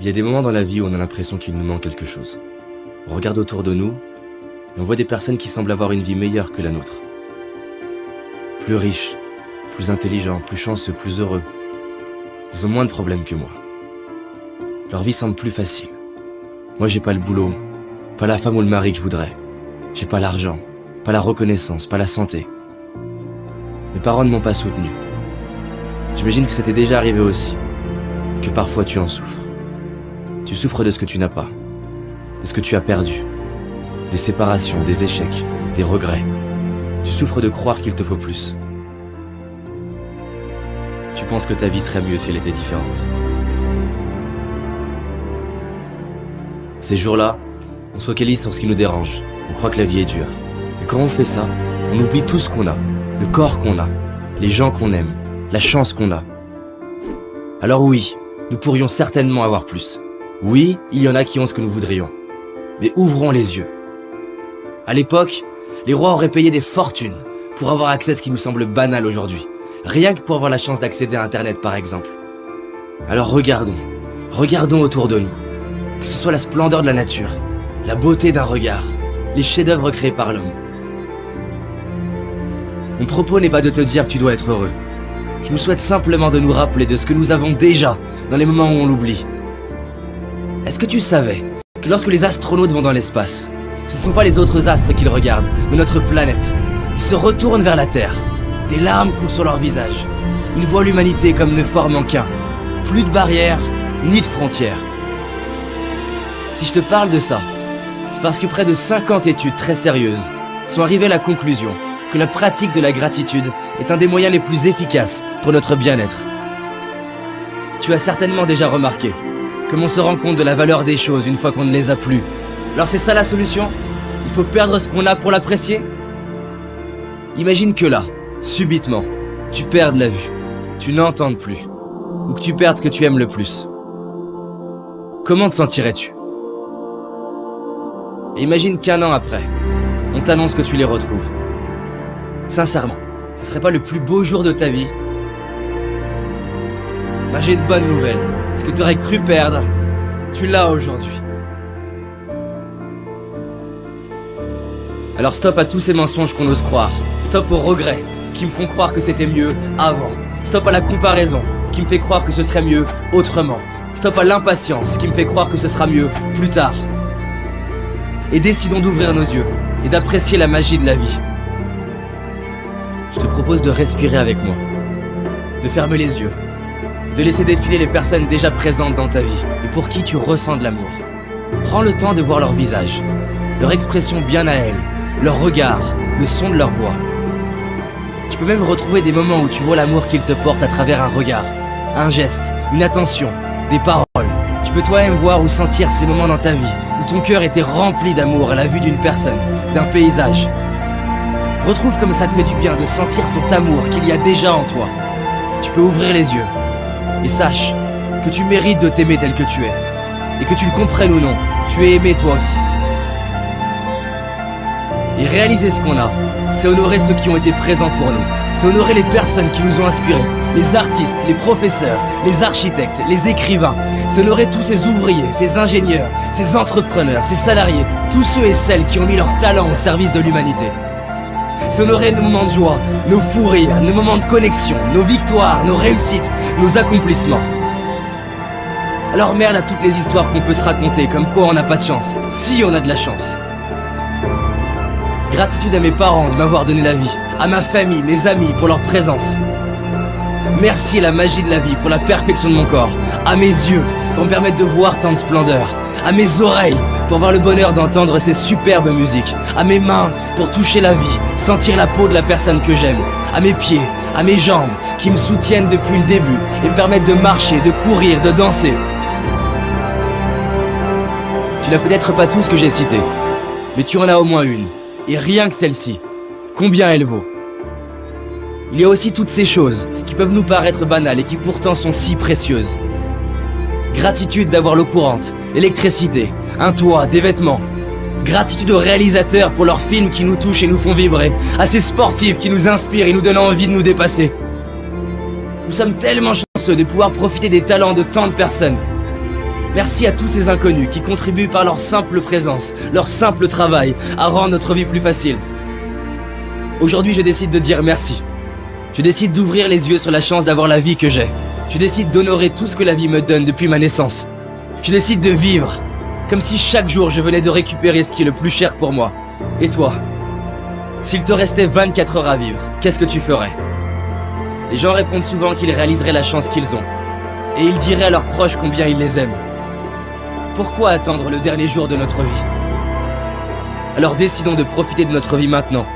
Il y a des moments dans la vie où on a l'impression qu'il nous manque quelque chose. On regarde autour de nous et on voit des personnes qui semblent avoir une vie meilleure que la nôtre. Plus riches, plus intelligents, plus chanceux, plus heureux. Ils ont moins de problèmes que moi. Leur vie semble plus facile. Moi, j'ai pas le boulot, pas la femme ou le mari que je voudrais. J'ai pas l'argent, pas la reconnaissance, pas la santé. Mes parents ne m'ont pas soutenu. J'imagine que c'était déjà arrivé aussi, que parfois tu en souffres. Tu souffres de ce que tu n'as pas, de ce que tu as perdu, des séparations, des échecs, des regrets. Tu souffres de croire qu'il te faut plus. Tu penses que ta vie serait mieux si elle était différente. Ces jours-là, on se focalise sur ce qui nous dérange. On croit que la vie est dure. Et quand on fait ça, on oublie tout ce qu'on a, le corps qu'on a, les gens qu'on aime, la chance qu'on a. Alors oui, nous pourrions certainement avoir plus. Oui, il y en a qui ont ce que nous voudrions. Mais ouvrons les yeux. À l'époque, les rois auraient payé des fortunes pour avoir accès à ce qui nous semble banal aujourd'hui. Rien que pour avoir la chance d'accéder à Internet par exemple. Alors regardons autour de nous. Que ce soit la splendeur de la nature, la beauté d'un regard, les chefs-d'œuvre créés par l'homme. Mon propos n'est pas de te dire que tu dois être heureux. Je nous souhaite simplement de nous rappeler de ce que nous avons déjà dans les moments où on l'oublie. Est-ce que tu savais que lorsque les astronautes vont dans l'espace, ce ne sont pas les autres astres qu'ils regardent, mais notre planète. Ils se retournent vers la Terre. Des larmes coulent sur leur visage. Ils voient l'humanité comme ne formant qu'un. Plus de barrières, ni de frontières. Si je te parle de ça, c'est parce que près de 50 études très sérieuses sont arrivées à la conclusion que la pratique de la gratitude est un des moyens les plus efficaces pour notre bien-être. Tu as certainement déjà remarqué comme on se rend compte de la valeur des choses une fois qu'on ne les a plus. Alors c'est ça la solution? Il faut perdre ce qu'on a pour l'apprécier? Imagine que là, subitement, tu perdes la vue, tu n'entends plus, ou que tu perdes ce que tu aimes le plus. Comment te sentirais-tu? Et imagine qu'un an après, on t'annonce que tu les retrouves. Sincèrement, ce serait pas le plus beau jour de ta vie? Ben, j'ai une bonne nouvelle. Ce que tu aurais cru perdre, tu l'as aujourd'hui. Alors stop à tous ces mensonges qu'on ose croire. Stop aux regrets qui me font croire que c'était mieux avant. Stop à la comparaison qui me fait croire que ce serait mieux autrement. Stop à l'impatience qui me fait croire que ce sera mieux plus tard. Et décidons d'ouvrir nos yeux et d'apprécier la magie de la vie. Je te propose de respirer avec moi, de fermer les yeux, de laisser défiler les personnes déjà présentes dans ta vie et pour qui tu ressens de l'amour. Prends le temps de voir leur visage, leur expression bien à elles, leur regard, le son de leur voix. Tu peux même retrouver des moments où tu vois l'amour qu'ils te portent à travers un regard, un geste, une attention, des paroles. Tu peux toi-même voir ou sentir ces moments dans ta vie où ton cœur était rempli d'amour à la vue d'une personne, d'un paysage. Retrouve comme ça te fait du bien de sentir cet amour qu'il y a déjà en toi. Tu peux ouvrir les yeux et sache que tu mérites de t'aimer tel que tu es. Et que tu le comprennes ou non, tu es aimé toi aussi. Et réaliser ce qu'on a, c'est honorer ceux qui ont été présents pour nous. C'est honorer les personnes qui nous ont inspirés, les artistes, les professeurs, les architectes, les écrivains. C'est honorer tous ces ouvriers, ces ingénieurs, ces entrepreneurs, ces salariés, tous ceux et celles qui ont mis leur talent au service de l'humanité. C'est honorer nos moments de joie, nos fous rires, nos moments de connexion, nos victoires, nos réussites, nos accomplissements. Alors merde à toutes les histoires qu'on peut se raconter, comme quoi on n'a pas de chance, si on a de la chance. Gratitude à mes parents de m'avoir donné la vie, à ma famille, mes amis pour leur présence. Merci à la magie de la vie pour la perfection de mon corps, à mes yeux pour me permettre de voir tant de splendeur, à mes oreilles pour avoir le bonheur d'entendre ces superbes musiques, à mes mains pour toucher la vie, sentir la peau de la personne que j'aime, à mes pieds, à mes jambes qui me soutiennent depuis le début et me permettent de marcher, de courir, de danser. Tu n'as peut-être pas tout ce que j'ai cité, mais tu en as au moins une. Et rien que celle-ci, combien elle vaut? Il y a aussi toutes ces choses qui peuvent nous paraître banales et qui pourtant sont si précieuses. Gratitude d'avoir l'eau courante, l'électricité, un toit, des vêtements. Gratitude aux réalisateurs pour leurs films qui nous touchent et nous font vibrer, à ces sportifs qui nous inspirent et nous donnent envie de nous dépasser. Nous sommes tellement chanceux de pouvoir profiter des talents de tant de personnes. Merci à tous ces inconnus qui contribuent par leur simple présence, leur simple travail, à rendre notre vie plus facile. Aujourd'hui, je décide de dire merci. Je décide d'ouvrir les yeux sur la chance d'avoir la vie que j'ai. Je décide d'honorer tout ce que la vie me donne depuis ma naissance. Je décide de vivre, comme si chaque jour je venais de récupérer ce qui est le plus cher pour moi. Et toi? S'il te restait 24 heures à vivre, qu'est-ce que tu ferais? Les gens répondent souvent qu'ils réaliseraient la chance qu'ils ont. Et ils diraient à leurs proches combien ils les aiment. Pourquoi attendre le dernier jour de notre vie? Alors décidons de profiter de notre vie maintenant,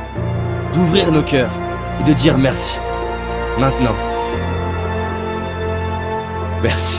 d'ouvrir nos cœurs et de dire merci. Maintenant. Merci.